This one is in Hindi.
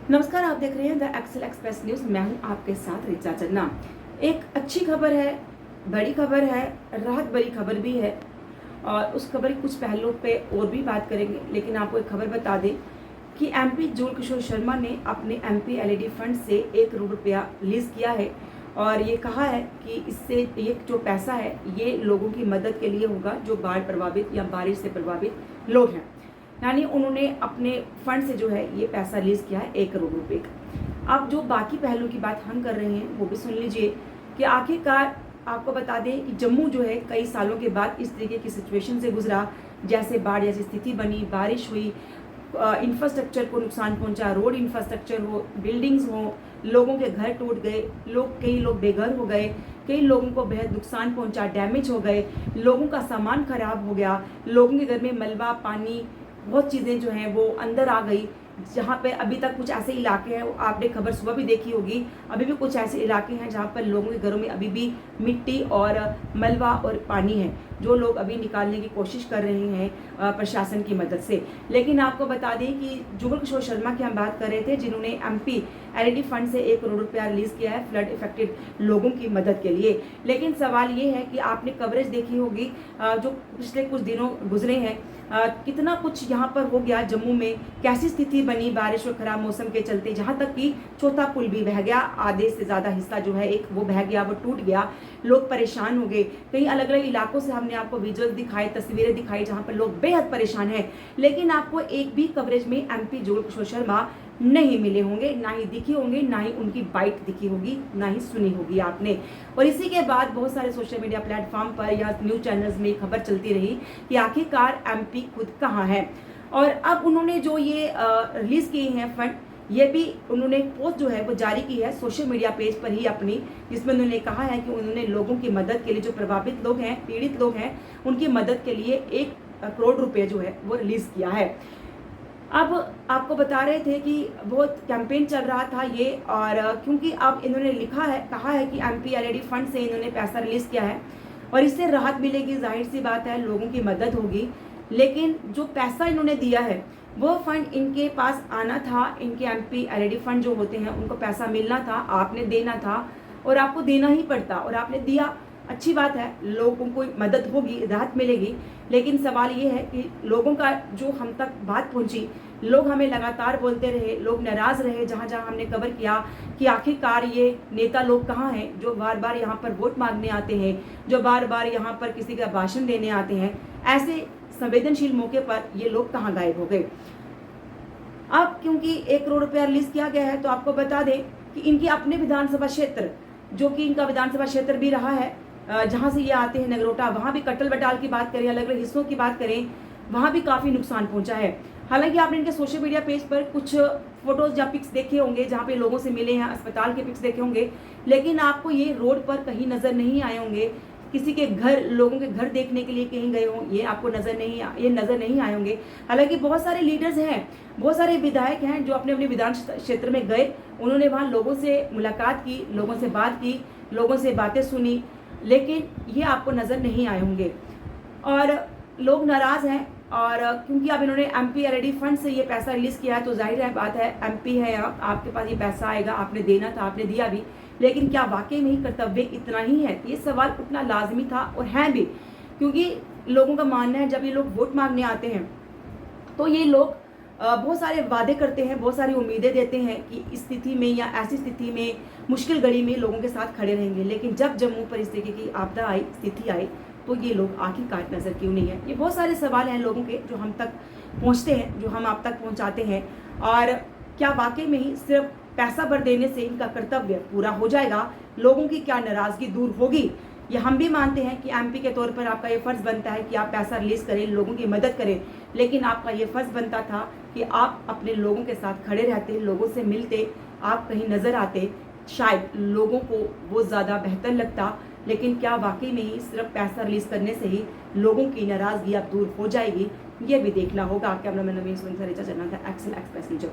नमस्कार, आप देख रहे हैं द एक्सेल एक्सप्रेस न्यूज। मैं हूं आपके साथ रिचा चन्ना। एक अच्छी खबर है, बड़ी खबर है, राहत भरी खबर भी है और उस खबर की कुछ पहलुओं पे और भी बात करेंगे। लेकिन आपको एक खबर बता दें कि एमपी जुगल किशोर शर्मा ने अपने एमपी एलईडी फंड से 1 करोड़ रुपया रिलीज किया है और ये कहा है कि इससे ये जो पैसा है ये लोगों की मदद के लिए होगा जो बाढ़ प्रभावित या बारिश से प्रभावित लोग हैं। यानी उन्होंने अपने फंड से जो है ये पैसा रिलीज किया है 1 करोड़ रुपए का। अब जो बाकी पहलू की बात हम कर रहे हैं वो भी सुन लीजिए कि आखिरकार आपको बता दें कि जम्मू जो है कई सालों के बाद इस तरीके की सिचुएशन से गुजरा, जैसे बाढ़ जैसी स्थिति बनी, बारिश हुई, इंफ्रास्ट्रक्चर को नुकसान पहुंचा, रोड इंफ्रास्ट्रक्चर हो, बिल्डिंग्स हो, लोगों के घर टूट गए, कई लोग बेघर हो गए, कई लोगों को बेहद नुकसान पहुंचा, डैमेज हो गए, लोगों का सामान खराब हो गया, लोगों के घर में मलबा, पानी, बहुत चीज़ें जो हैं वो अंदर आ गई। जहाँ पे अभी तक कुछ ऐसे इलाके हैं, आपने खबर सुबह भी देखी होगी, अभी भी कुछ ऐसे इलाके हैं जहाँ पर लोगों के घरों में अभी भी मिट्टी और मलबा और पानी है, जो लोग अभी निकालने की कोशिश कर रहे हैं प्रशासन की मदद से। लेकिन आपको बता दें कि जुगल किशोर शर्मा की हम बात कर रहे थे, जिन्होंने एमपी एलईडी फंड से 1 करोड़ रुपया रिलीज किया है फ्लड इफेक्टेड लोगों की मदद के लिए। लेकिन सवाल ये है कि आपने कवरेज देखी होगी जो पिछले कुछ दिनों गुजरे हैं, कितना कुछ यहाँ पर हो गया जम्मू में, कैसी स्थिति बनी बारिश और खराब मौसम के चलते, जहाँ तक कि चौथा पुल भी बह गया, आधे से ज़्यादा हिस्सा जो है एक वो बह गया, वो टूट गया, लोग परेशान हो गए। कई अलग अलग इलाकों से हमने आपको विजुअल दिखाए, तस्वीरें दिखाई जहाँ पर लोग बेहद परेशान हैं। लेकिन आपको एक भी कवरेज में एमपी जुगल किशोर शर्मा नहीं मिले होंगे, ना ही दिखे होंगे, ना ही उनकी बाइट दिखी होगी, ना ही सुनी होगी आपने। और इसी के बाद बहुत सारे सोशल मीडिया प्लेटफॉर्म पर या न्यूज चैनल्स में खबर चलती रही कि आखिरकार एमपी खुद कहाँ है। और अब उन्होंने जो ये रिलीज किए हैं फंड, ये भी उन्होंने एक पोस्ट जो है वो जारी की है सोशल मीडिया पेज पर ही अपनी, जिसमें उन्होंने कहा है कि उन्होंने लोगों की मदद के लिए, जो प्रभावित लोग हैं, पीड़ित लोग हैं, उनकी मदद के लिए 1 करोड़ रुपये जो है वो रिलीज किया है। अब आपको बता रहे थे कि बहुत कैंपेन चल रहा था ये, और क्योंकि अब इन्होंने लिखा है, कहा है कि एमपी एलईडी फंड से इन्होंने पैसा रिलीज किया है और इससे राहत मिलेगी, जाहिर सी बात है लोगों की मदद होगी। लेकिन जो पैसा इन्होंने दिया है वो फंड इनके पास आना था, इनके एमपी एलईडी फंड जो होते हैं उनको पैसा मिलना था, आपने देना था और आपको देना ही पड़ता, और आपने दिया। अच्छी बात है, लोगों को मदद होगी, राहत मिलेगी। लेकिन सवाल ये है कि लोगों का जो हम तक बात पहुंची, लोग हमें लगातार बोलते रहे, लोग नाराज रहे, जहां जहां हमने कवर किया कि आखिरकार ये नेता लोग कहाँ हैं जो बार बार यहाँ पर वोट मांगने आते हैं, जो बार बार यहाँ पर किसी का भाषण देने आते हैं, ऐसे संवेदनशील मौके पर ये लोग कहाँ गायब हो गए। अब क्योंकि 1 करोड़ रुपया रिलीज किया गया है तो आपको बता दें कि इनके अपने विधानसभा क्षेत्र, जो कि इनका विधानसभा क्षेत्र भी रहा है जहां से ये आते हैं, नगरोटा, वहां भी कटल बटाल की बात करें, अलग अलग हिस्सों की बात करें, वहां भी काफी नुकसान पहुंचा है। हालांकि आपने इनके सोशल मीडिया पेज पर कुछ फोटोज या पिक्स देखे होंगे जहां पे लोगों से मिले हैं, अस्पताल के पिक्स देखे होंगे, लेकिन आपको ये रोड पर कहीं नजर नहीं आए होंगे, किसी के घर, लोगों के घर देखने के लिए कहीं गए हों, ये आपको नजर नहीं आए होंगे। हालांकि बहुत सारे लीडर्स हैं, बहुत सारे विधायक हैं जो अपने अपने विधान क्षेत्र में गए, उन्होंने वहाँ लोगों से मुलाकात की, लोगों से बात की, लोगों से बातें सुनी, लेकिन ये आपको नजर नहीं आए होंगे और लोग नाराज हैं। और क्योंकि अब इन्होंने एमपी एलईडी फंड से ये पैसा रिलीज किया है तो जाहिर है बात है, एमपी है आपके पास ये पैसा आएगा, आपने देना था, आपने दिया भी, लेकिन क्या वाकई में ही कर्तव्य इतना ही है? ये सवाल उठना लाजमी था और है भी, क्योंकि लोगों का मानना है जब ये लोग वोट मांगने आते हैं तो ये लोग बहुत सारे वादे करते हैं, बहुत सारी उम्मीदें देते हैं कि इस स्थिति में या ऐसी स्थिति में, मुश्किल घड़ी में लोगों के साथ खड़े रहेंगे। लेकिन जब जम्मू पर इस तरीके की आपदा आई, स्थिति आई, तो ये लोग आखिरकार नजर क्यों नहीं है? ये बहुत सारे सवाल हैं लोगों के जो हम तक पहुंचते हैं, जो हम आप तक पहुंचाते हैं। और क्या वाकई में ही सिर्फ पैसा भर देने से इनका कर्तव्य पूरा हो जाएगा? लोगों की क्या नाराजगी दूर होगी? ये हम भी मानते हैं कि एमपी के तौर पर आपका ये फर्ज बनता है कि आप पैसा रिलीज करें, लोगों की मदद करें, लेकिन आपका ये फर्ज बनता था कि आप अपने लोगों के साथ खड़े रहते, लोगों से मिलते, आप कहीं नजर आते, शायद लोगों को वो ज़्यादा बेहतर लगता। लेकिन क्या वाकई में ही सिर्फ पैसा रिलीज करने से ही लोगों की नाराजगी अब दूर हो जाएगी? ये भी देखना होगा। कैमरामैन नवीन सुन, रिचा चन्ना था, एक्सेल एक्सप्रेस न्यूज।